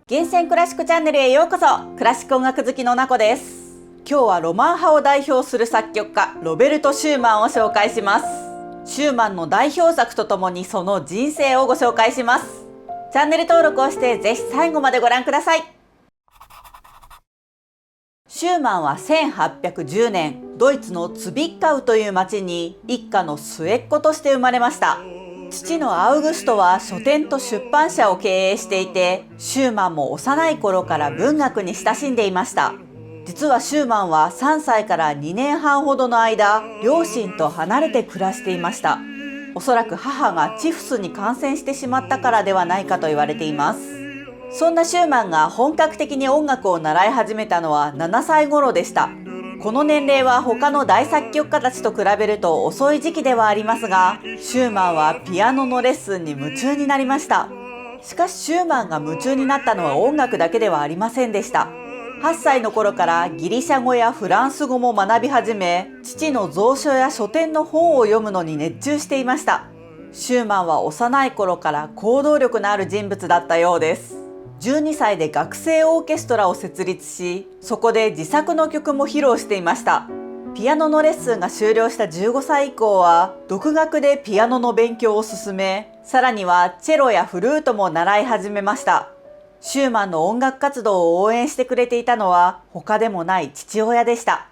厳選クラシックチャンネルへようこそ。クラシック音楽好きのなこです。今日はロマン派を代表する作曲家ロベルト・シューマンを紹介します。シューマンの代表作とともにその人生をご紹介します。チャンネル登録をしてぜひ最後までご覧ください。シューマンは1810年、ドイツのツビッカウという町に一家の末っ子として生まれました。父のアウグストは書店と出版社を経営していて、シューマンも幼い頃から文学に親しんでいました。実はシューマンは3歳から2年半ほどの間、両親と離れて暮らしていました。おそらく母がチフスに感染してしまったからではないかと言われています。そんなシューマンが本格的に音楽を習い始めたのは7歳頃でした。この年齢は他の大作曲家たちと比べると遅い時期ではありますが、シューマンはピアノのレッスンに夢中になりました。しかしシューマンが夢中になったのは音楽だけではありませんでした。8歳の頃からギリシャ語やフランス語も学び始め、父の蔵書や書店の本を読むのに熱中していました。シューマンは幼い頃から行動力のある人物だったようです。12歳で学生オーケストラを設立し、そこで自作の曲も披露していました。ピアノのレッスンが終了した15歳以降は、独学でピアノの勉強を進め、さらにはチェロやフルートも習い始めました。シューマンの音楽活動を応援してくれていたのは、他でもない父親でした。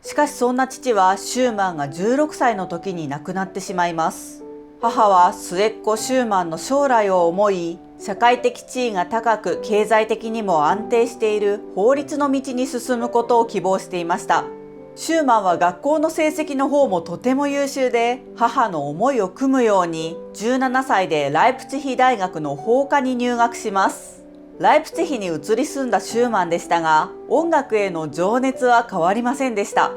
しかしそんな父は、シューマンが16歳の時に亡くなってしまいます。母は末っ子シューマンの将来を思い、社会的地位が高く経済的にも安定している法律の道に進むことを希望していました。シューマンは学校の成績の方もとても優秀で、母の思いを汲むように17歳でライプツィヒ大学の法科に入学します。ライプツィヒに移り住んだシューマンでしたが、音楽への情熱は変わりませんでした。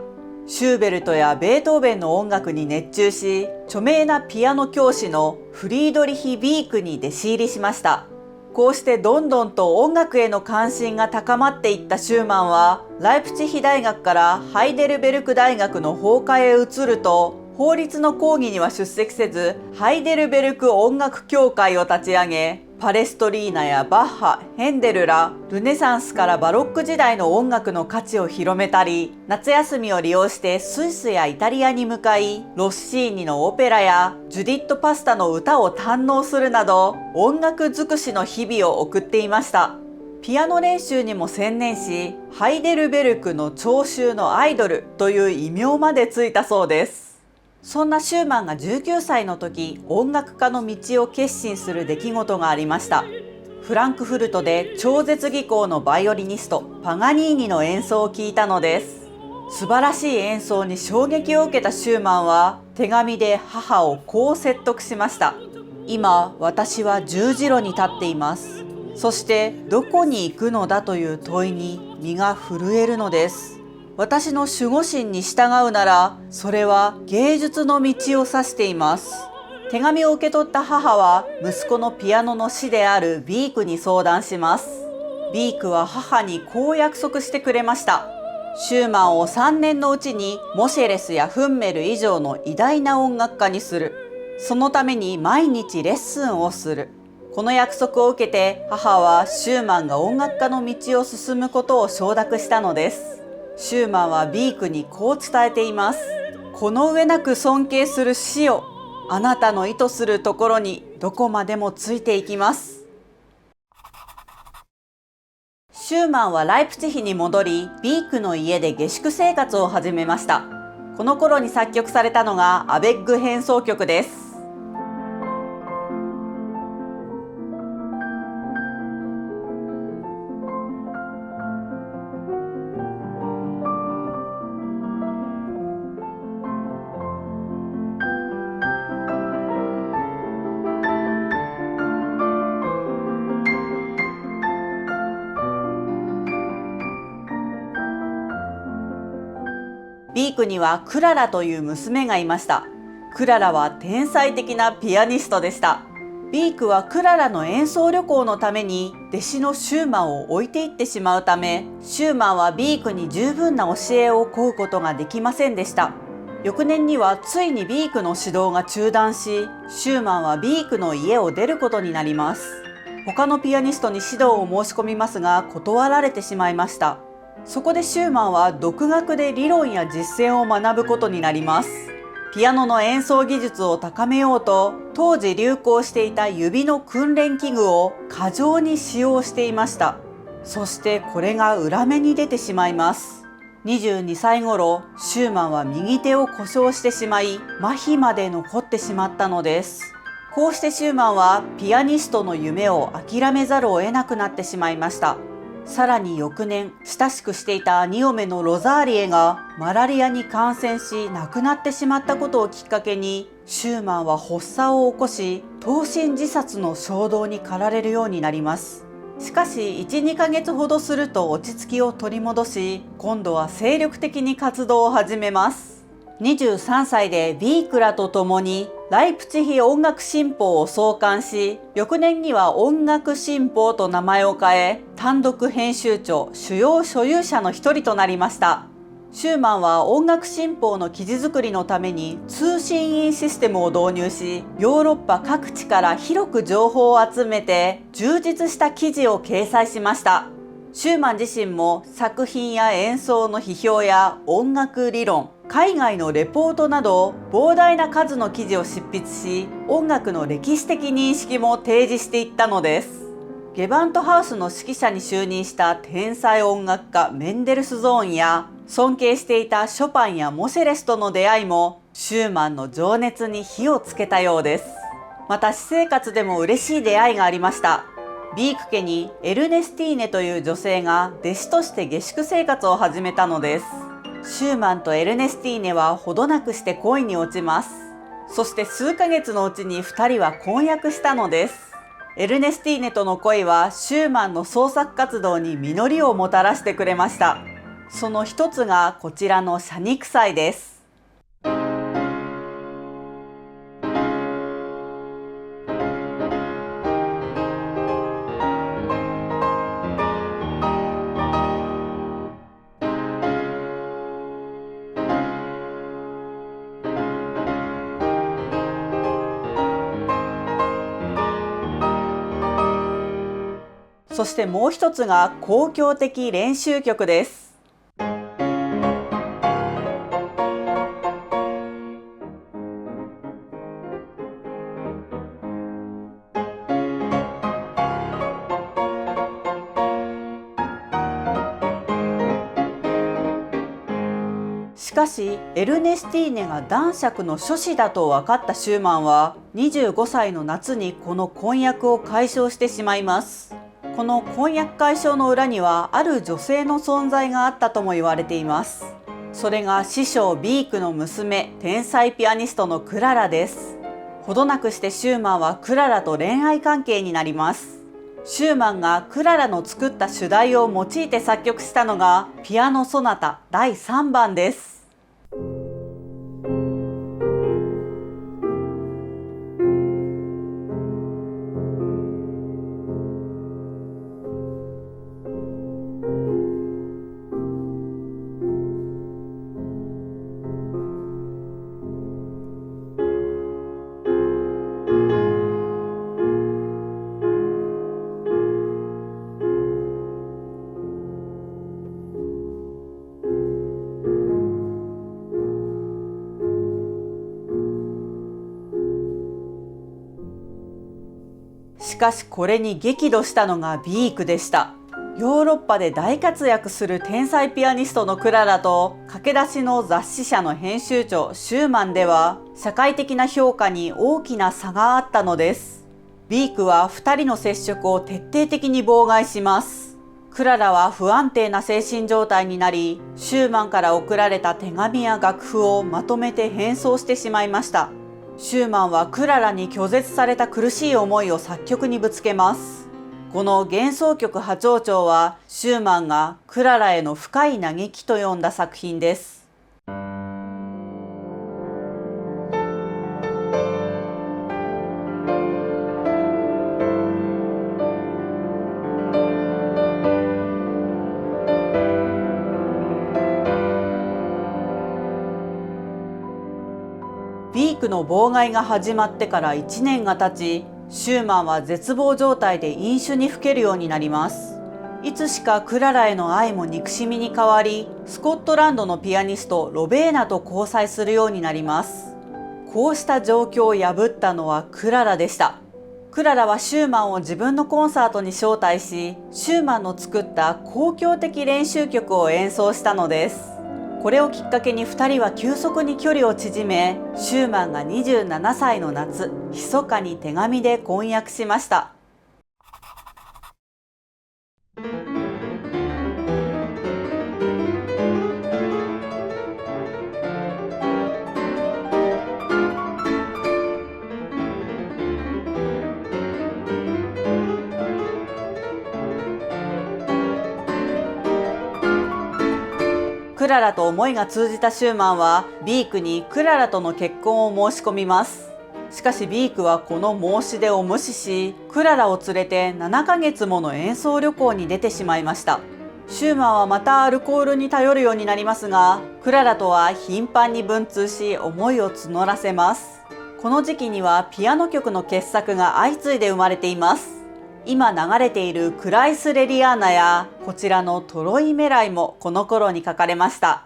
シューベルトやベートーベンの音楽に熱中し、著名なピアノ教師のフリードリヒ・ビークに弟子入りしました。こうしてどんどんと音楽への関心が高まっていったシューマンは、ライプツィヒ大学からハイデルベルク大学の法科へ移ると、法律の講義には出席せず、ハイデルベルク音楽協会を立ち上げ、パレストリーナやバッハ、ヘンデルらルネサンスからバロック時代の音楽の価値を広めたり、夏休みを利用してスイスやイタリアに向かい、ロッシーニのオペラやジュディット・パスタの歌を堪能するなど、音楽尽くしの日々を送っていました。ピアノ練習にも専念し、ハイデルベルクの聴衆のアイドルという異名までついたそうです。そんなシューマンが19歳の時、音楽家の道を決心する出来事がありました。フランクフルトで超絶技巧のバイオリニストパガニーニの演奏を聞いたのです。素晴らしい演奏に衝撃を受けたシューマンは、手紙で母をこう説得しました。今、私は十字路に立っています。そしてどこに行くのだという問いに身が震えるのです。私の守護神に従うなら、それは芸術の道を指しています。手紙を受け取った母は、息子のピアノの師であるビークに相談します。ビークは母にこう約束してくれました。シューマンを3年のうちにモシェレスやフンメル以上の偉大な音楽家にする。そのために毎日レッスンをする。この約束を受けて、母はシューマンが音楽家の道を進むことを承諾したのです。シューマンはビークにこう伝えています。この上なく尊敬する師よ、あなたの意図するところにどこまでもついていきます。シューマンはライプツィヒに戻り、ビークの家で下宿生活を始めました。この頃に作曲されたのがアベッグ変奏曲です。ビークにはクララという娘がいました。クララは天才的なピアニストでした。ビークはクララの演奏旅行のために弟子のシューマンを置いていってしまうため、シューマンはビークに十分な教えを請うことができませんでした。翌年にはついにビークの指導が中断し、シューマンはビークの家を出ることになります。他のピアニストに指導を申し込みますが断られてしまいました。そこでシューマンは独学で理論や実践を学ぶことになります。ピアノの演奏技術を高めようと、当時流行していた指の訓練器具を過剰に使用していました。そしてこれが裏目に出てしまいます。22歳頃、シューマンは右手を故障してしまい、麻痺まで残ってしまったのです。こうしてシューマンはピアニストの夢を諦めざるを得なくなってしまいました。さらに翌年、親しくしていた兄嫁のロザーリエがマラリアに感染し亡くなってしまったことをきっかけに、シューマンは発作を起こし、投身自殺の衝動に駆られるようになります。しかし 1,2 ヶ月ほどすると落ち着きを取り戻し、今度は精力的に活動を始めます。23歳でビークらと共にライプチヒ音楽新報を創刊し、翌年には音楽新報と名前を変え、単独編集長、主要所有者の一人となりました。シューマンは音楽新報の記事作りのために通信員システムを導入し、ヨーロッパ各地から広く情報を集めて充実した記事を掲載しました。シューマン自身も作品や演奏の批評や音楽理論、海外のレポートなど膨大な数の記事を執筆し、音楽の歴史的認識も提示していったのです。ゲバントハウスの指揮者に就任した天才音楽家メンデルスゾーンや、尊敬していたショパンやモセレスとの出会いもシューマンの情熱に火をつけたようです。また私生活でも嬉しい出会いがありました。ビーク家にエルネスティーネという女性が弟子として下宿生活を始めたのです。シューマンとエルネスティーネはほどなくして恋に落ちます。そして数ヶ月のうちに2人は婚約したのです。エルネスティーネとの恋はシューマンの創作活動に実りをもたらしてくれました。その一つがこちらの謝肉祭です。そしてもう一つが公共的練習曲です。しかしエルネスティーネが男爵の諸子だと分かったシューマンは25歳の夏にこの婚約を解消してしまいます。この婚約解消の裏にはある女性の存在があったとも言われています。それが師匠ビークの娘、天才ピアニストのクララです。ほどなくしてシューマンはクララと恋愛関係になります。シューマンがクララの作った主題を用いて作曲したのがピアノソナタ第3番です。しかしこれに激怒したのがビークでした。ヨーロッパで大活躍する天才ピアニストのクララと駆け出しの雑誌社の編集長シューマンでは社会的な評価に大きな差があったのです。ビークは2人の接触を徹底的に妨害します。クララは不安定な精神状態になり、シューマンから送られた手紙や楽譜をまとめて変装してしまいました。シューマンはクララに拒絶された苦しい思いを作曲にぶつけます。この幻想曲波長長はシューマンがクララへの深い嘆きと呼んだ作品です。ビークの妨害が始まってから1年が経ち、シューマンは絶望状態で飲酒にふけるようになります。いつしかクララへの愛も憎しみに変わり、スコットランドのピアニストロベーナと交際するようになります。こうした状況を破ったのはクララでした。クララはシューマンを自分のコンサートに招待し、シューマンの作った交響的練習曲を演奏したのです。これをきっかけに2人は急速に距離を縮め、シューマンが27歳の夏、密かに手紙で婚約しました。クララと思いが通じたシューマンはビークにクララとの結婚を申し込みます。しかしビークはこの申し出を無視し、クララを連れて7ヶ月もの演奏旅行に出てしまいました。シューマンはまたアルコールに頼るようになりますが、クララとは頻繁に文通し思いを募らせます。この時期にはピアノ曲の傑作が相次いで生まれています。今流れているクライスレリアーナやこちらのトロイメライもこの頃に書かれました。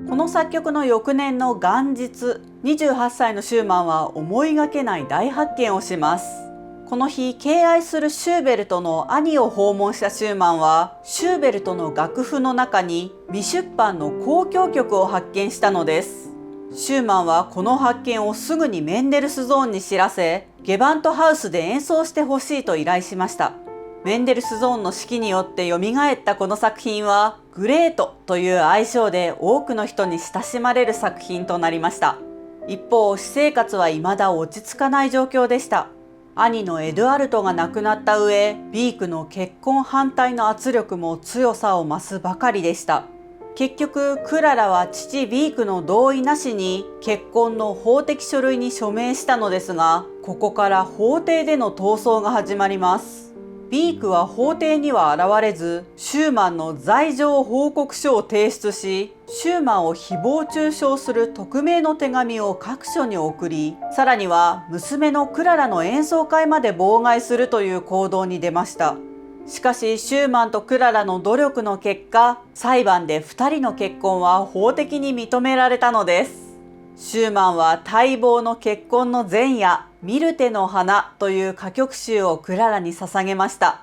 この作曲の翌年の元日、28歳のシューマンは思いがけない大発見をします。この日、敬愛するシューベルトの兄を訪問したシューマンは、シューベルトの楽譜の中に未出版の交響曲を発見したのです。シューマンはこの発見をすぐにメンデルスゾーンに知らせ、ゲバントハウスで演奏してほしいと依頼しました。メンデルスゾーンの指揮によって蘇ったこの作品は、グレートという愛称で多くの人に親しまれる作品となりました。一方、私生活は未だ落ち着かない状況でした。兄のエドアルトが亡くなった上、ビークの結婚反対の圧力も強さを増すばかりでした。結局、クララは父ビークの同意なしに結婚の法的書類に署名したのですが、ここから法廷での闘争が始まります。ビークは法廷には現れず、シューマンの罪状報告書を提出し、シューマンを誹謗中傷する匿名の手紙を各所に送り、さらには娘のクララの演奏会まで妨害するという行動に出ました。しかしシューマンとクララの努力の結果、裁判で2人の結婚は法的に認められたのです。シューマンは待望の結婚の前夜、ミルテの花という歌曲集をクララに捧げました。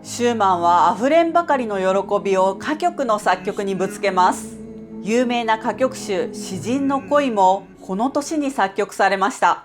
シューマンはあふれんばかりの喜びを歌曲の作曲にぶつけます。有名な歌曲集「詩人の恋」もこの年に作曲されました。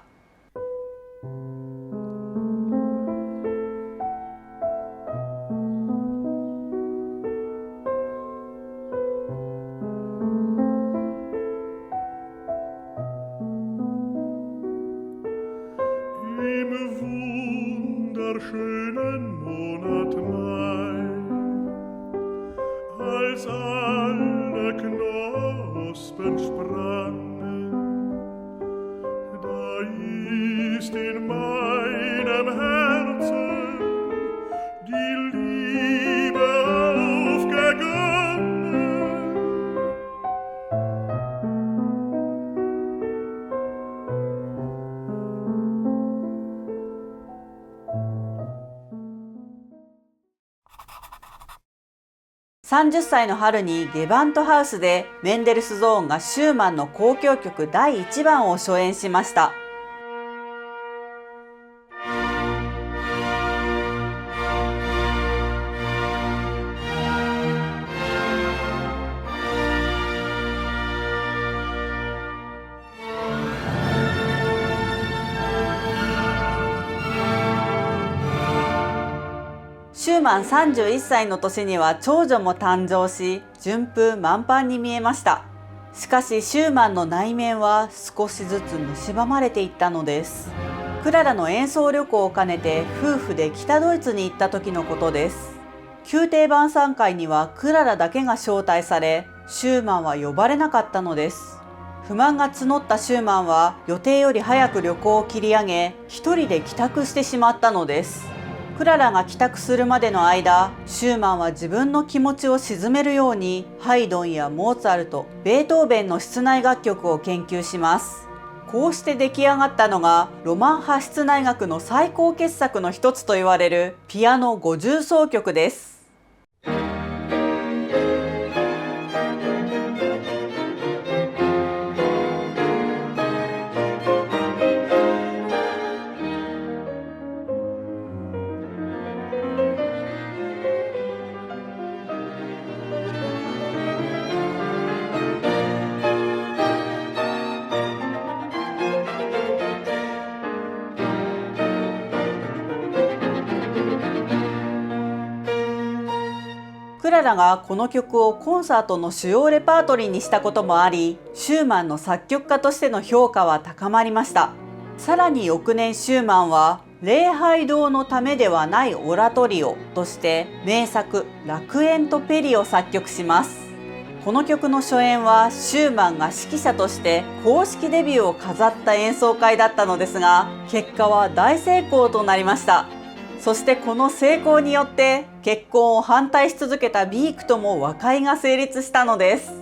30歳の春にゲバントハウスでメンデルスゾーンがシューマンの交響曲第1番を初演しました。シューマン31歳の年には長女も誕生し、順風満帆に見えました。しかしシューマンの内面は少しずつ蝕まれていったのです。クララの演奏旅行を兼ねて夫婦で北ドイツに行った時のことです。宮廷晩餐会にはクララだけが招待され、シューマンは呼ばれなかったのです。不満が募ったシューマンは予定より早く旅行を切り上げ、一人で帰宅してしまったのです。クララが帰宅するまでの間、シューマンは自分の気持ちを鎮めるようにハイドンやモーツァルト、ベートーベンの室内楽曲を研究します。こうして出来上がったのがロマン派室内楽の最高傑作の一つと言われるピアノ50奏曲です。クララがこの曲をコンサートの主要レパートリーにしたこともあり、シューマンの作曲家としての評価は高まりました。さらに翌年シューマンは礼拝堂のためではないオラトリオとして名作楽園とペリを作曲します。この曲の初演はシューマンが指揮者として公式デビューを飾った演奏会だったのですが、結果は大成功となりました。そしてこの成功によって結婚を反対し続けたビークとも和解が成立したのです。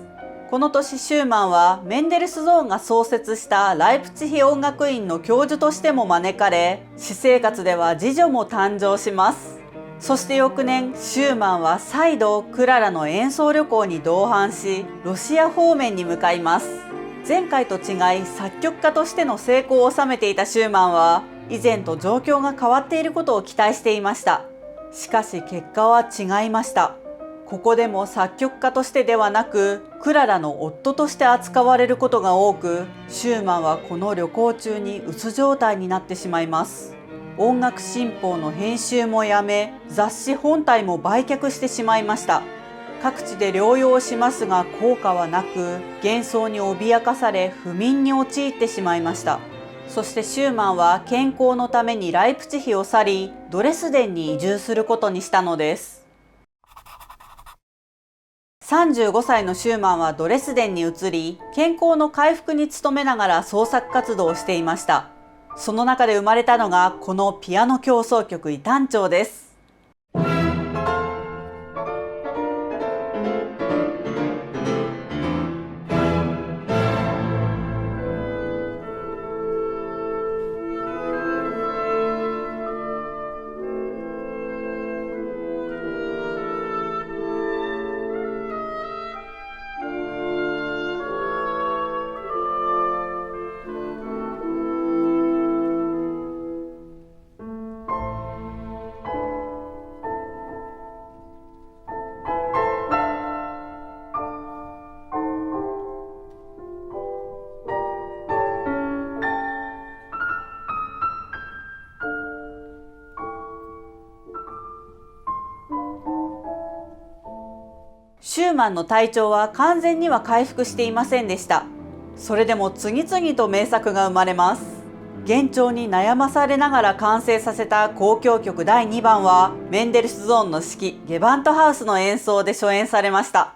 この年シューマンはメンデルスゾーンが創設したライプチヒ音楽院の教授としても招かれ、私生活では次女も誕生します。そして翌年シューマンは再度クララの演奏旅行に同伴し、ロシア方面に向かいます。前回と違い作曲家としての成功を収めていたシューマンは以前と状況が変わっていることを期待していました。しかし結果は違いました。ここでも作曲家としてではなく、クララの夫として扱われることが多く、シューマンはこの旅行中にうつ状態になってしまいます。音楽新報の編集もやめ、雑誌本体も売却してしまいました。各地で療養しますが効果はなく、幻想に脅かされ不眠に陥ってしまいました。そしてシューマンは健康のためにライプチヒを去り、ドレスデンに移住することにしたのです。35歳のシューマンはドレスデンに移り、健康の回復に努めながら創作活動をしていました。その中で生まれたのがこのピアノ協奏曲異端調です。シューマンの体調は完全には回復していませんでした。それでも次々と名作が生まれます。幻聴に悩まされながら完成させた交響曲第2番はメンデルスゾーンの指揮ゲバントハウスの演奏で初演されました。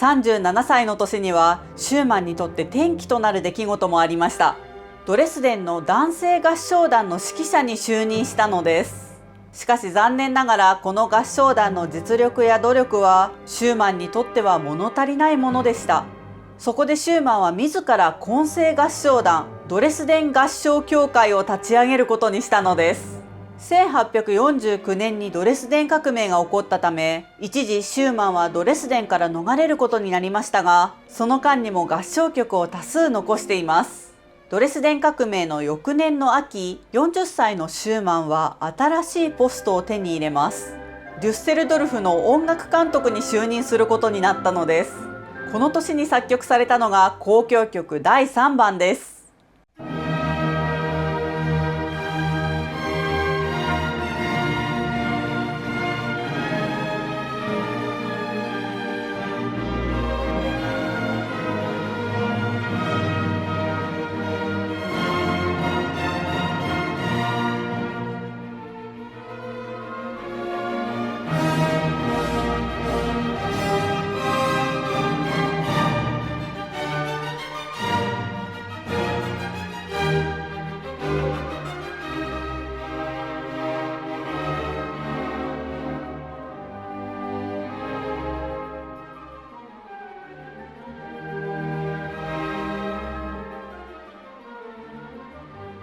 37歳の年にはシューマンにとって転機となる出来事もありました。ドレスデンの男性合唱団の指揮者に就任したのです。しかし残念ながらこの合唱団の実力や努力はシューマンにとっては物足りないものでした。そこでシューマンは自ら混声合唱団ドレスデン合唱協会を立ち上げることにしたのです。1849年にドレスデン革命が起こったため、一時シューマンはドレスデンから逃れることになりましたが、その間にも合唱曲を多数残しています。ドレスデン革命の翌年の秋、40歳のシューマンは新しいポストを手に入れます。デュッセルドルフの音楽監督に就任することになったのです。この年に作曲されたのが交響曲第3番です。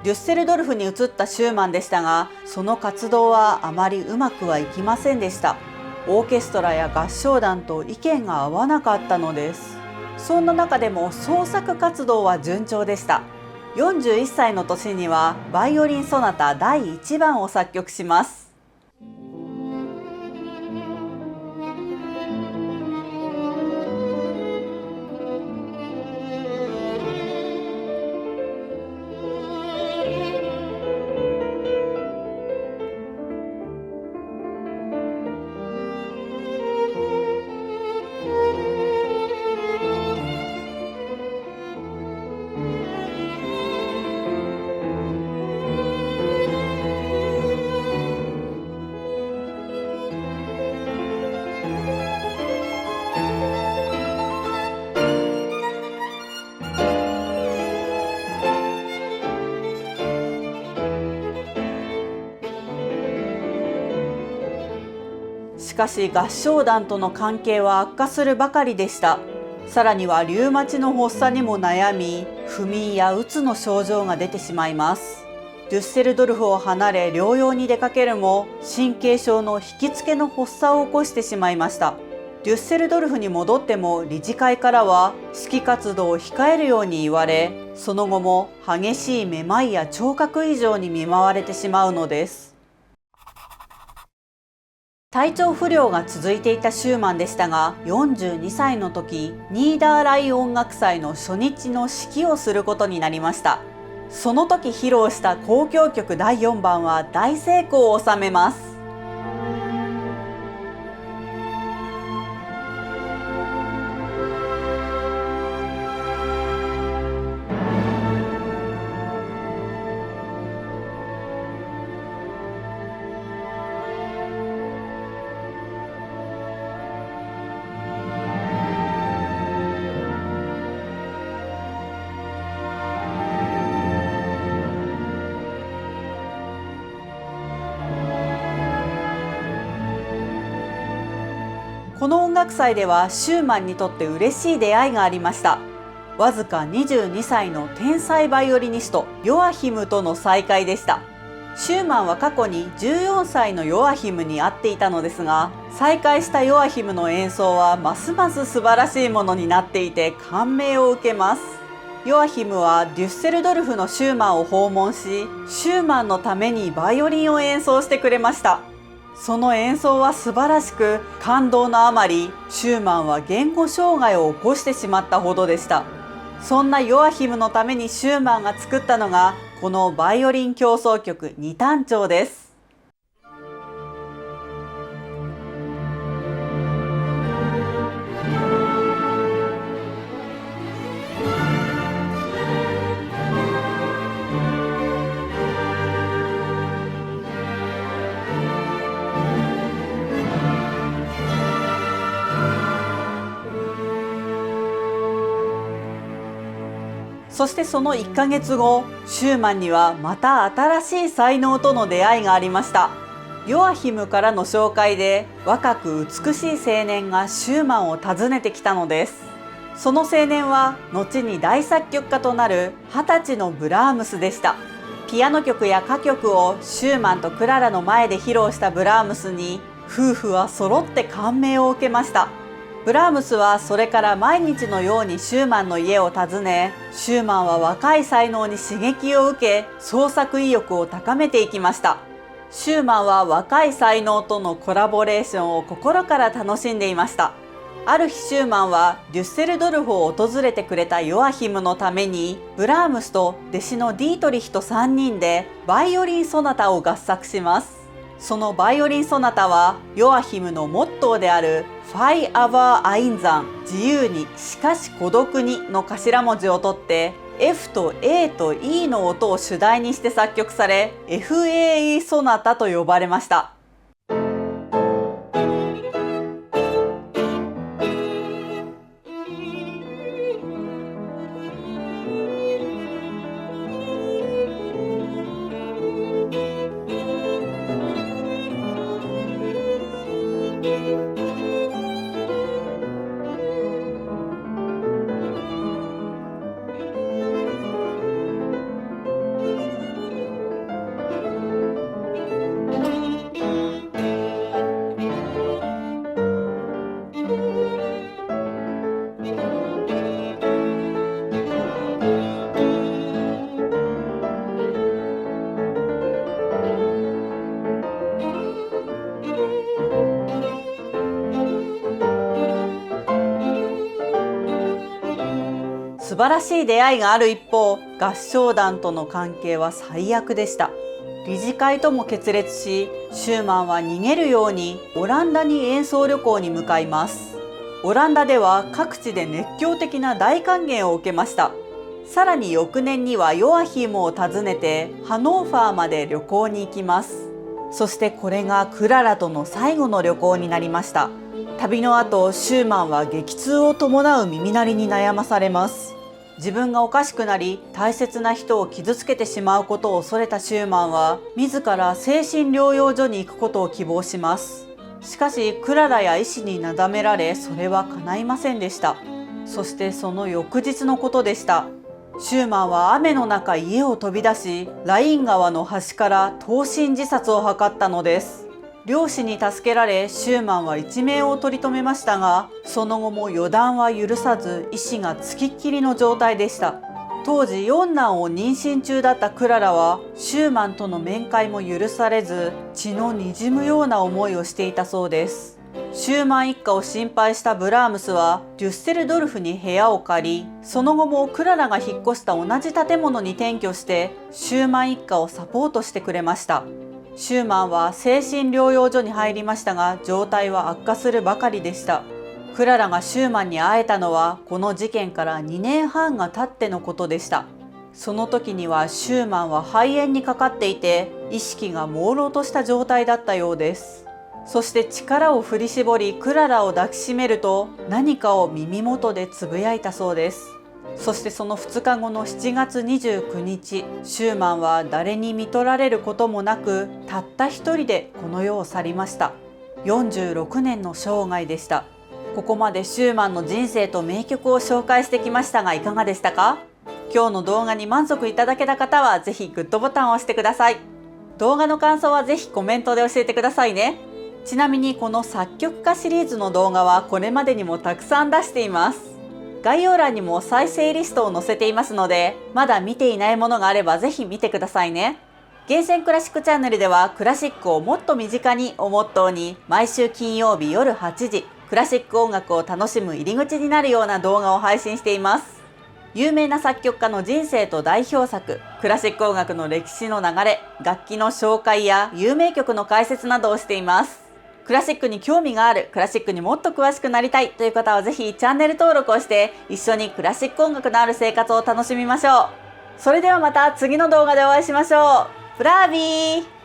デュッセルドルフに移ったシューマンでしたが、その活動はあまりうまくはいきませんでした。オーケストラや合唱団と意見が合わなかったのです。そんな中でも創作活動は順調でした。41歳の年にはバイオリンソナタ第1番を作曲します。しかし合唱団との関係は悪化するばかりでした。さらにはリウマチの発作にも悩み、不眠やうつの症状が出てしまいます。デュッセルドルフを離れ療養に出かけるも、神経症の引きつけの発作を起こしてしまいました。デュッセルドルフに戻っても理事会からは指揮活動を控えるように言われ、その後も激しいめまいや聴覚異常に見舞われてしまうのです。体調不良が続いていたシューマンでしたが、42歳の時、ニーダーライ音楽祭の初日の指揮をすることになりました。その時披露した交響曲第4番は大成功を収めます。この音楽祭ではシューマンにとって嬉しい出会いがありました。わずか22歳の天才バイオリニストヨアヒムとの再会でした。シューマンは過去に14歳のヨアヒムに会っていたのですが、再会したヨアヒムの演奏はますます素晴らしいものになっていて感銘を受けます。ヨアヒムはデュッセルドルフのシューマンを訪問し、シューマンのためにバイオリンを演奏してくれました。その演奏は素晴らしく、感動のあまりシューマンは言語障害を起こしてしまったほどでした。そんなヨアヒムのためにシューマンが作ったのがこのバイオリン協奏曲二単調です。そしてその1ヶ月後、シューマンにはまた新しい才能との出会いがありました。ヨアヒムからの紹介で若く美しい青年がシューマンを訪ねてきたのです。その青年は後に大作曲家となる20歳のブラームスでした。ピアノ曲や歌曲をシューマンとクララの前で披露したブラームスに夫婦は揃って感銘を受けました。ブラームスはそれから毎日のようにシューマンの家を訪ね、シューマンは若い才能に刺激を受け、創作意欲を高めていきました。シューマンは若い才能とのコラボレーションを心から楽しんでいました。ある日シューマンはデュッセルドルフを訪れてくれたヨアヒムのために、ブラームスと弟子のディートリヒと3人でバイオリンソナタを合作します。そのバイオリンソナタはヨアヒムのモットーであるファイアバーアインザン、自由にしかし孤独にの頭文字を取って F と A と E の音を主題にして作曲され FAE ソナタと呼ばれました。素晴らしい出会いがある一方、合唱団との関係は最悪でした。理事会とも決裂し、シューマンは逃げるようにオランダに演奏旅行に向かいます。オランダでは各地で熱狂的な大歓迎を受けました。さらに翌年にはヨアヒムを訪ねてハノーファーまで旅行に行きます。そしてこれがクララとの最後の旅行になりました。旅の後、シューマンは激痛を伴う耳鳴りに悩まされます。自分がおかしくなり大切な人を傷つけてしまうことを恐れたシューマンは自ら精神療養所に行くことを希望します。しかしクララや医師になだめられ、それは叶いませんでした。そしてその翌日のことでした。シューマンは雨の中家を飛び出し、ライン川の端から投身自殺を図ったのです。漁師に助けられシューマンは一命を取り留めましたが、その後も予断は許さず意志がつきっきりの状態でした。当時四男を妊娠中だったクララはシューマンとの面会も許されず、血の滲むような思いをしていたそうです。シューマン一家を心配したブラームスはデュッセルドルフに部屋を借り、その後もクララが引っ越した同じ建物に転居してシューマン一家をサポートしてくれました。シューマンは精神療養所に入りましたが、状態は悪化するばかりでした。クララがシューマンに会えたのはこの事件から2年半が経ってのことでした。その時にはシューマンは肺炎にかかっていて、意識が朦朧とした状態だったようです。そして力を振り絞りクララを抱きしめると、何かを耳元でつぶやいたそうです。そしてその2日後の7月29日、シューマンは誰に見取られることもなく、たった一人でこの世を去りました。46年の生涯でした。ここまでシューマンの人生と名曲を紹介してきましたが、いかがでしたか？今日の動画に満足いただけた方はぜひグッドボタンを押してください。動画の感想はぜひコメントで教えてくださいね。ちなみにこの作曲家シリーズの動画はこれまでにもたくさん出しています。概要欄にも再生リストを載せていますので、まだ見ていないものがあればぜひ見てくださいね。厳選クラシックチャンネルではクラシックをもっと身近にをモットーに、毎週金曜日夜8時、クラシック音楽を楽しむ入り口になるような動画を配信しています。有名な作曲家の人生と代表作、クラシック音楽の歴史の流れ、楽器の紹介や有名曲の解説などをしています。クラシックに興味がある、クラシックにもっと詳しくなりたいという方はぜひチャンネル登録をして一緒にクラシック音楽のある生活を楽しみましょう。それではまた次の動画でお会いしましょう。ブラービー！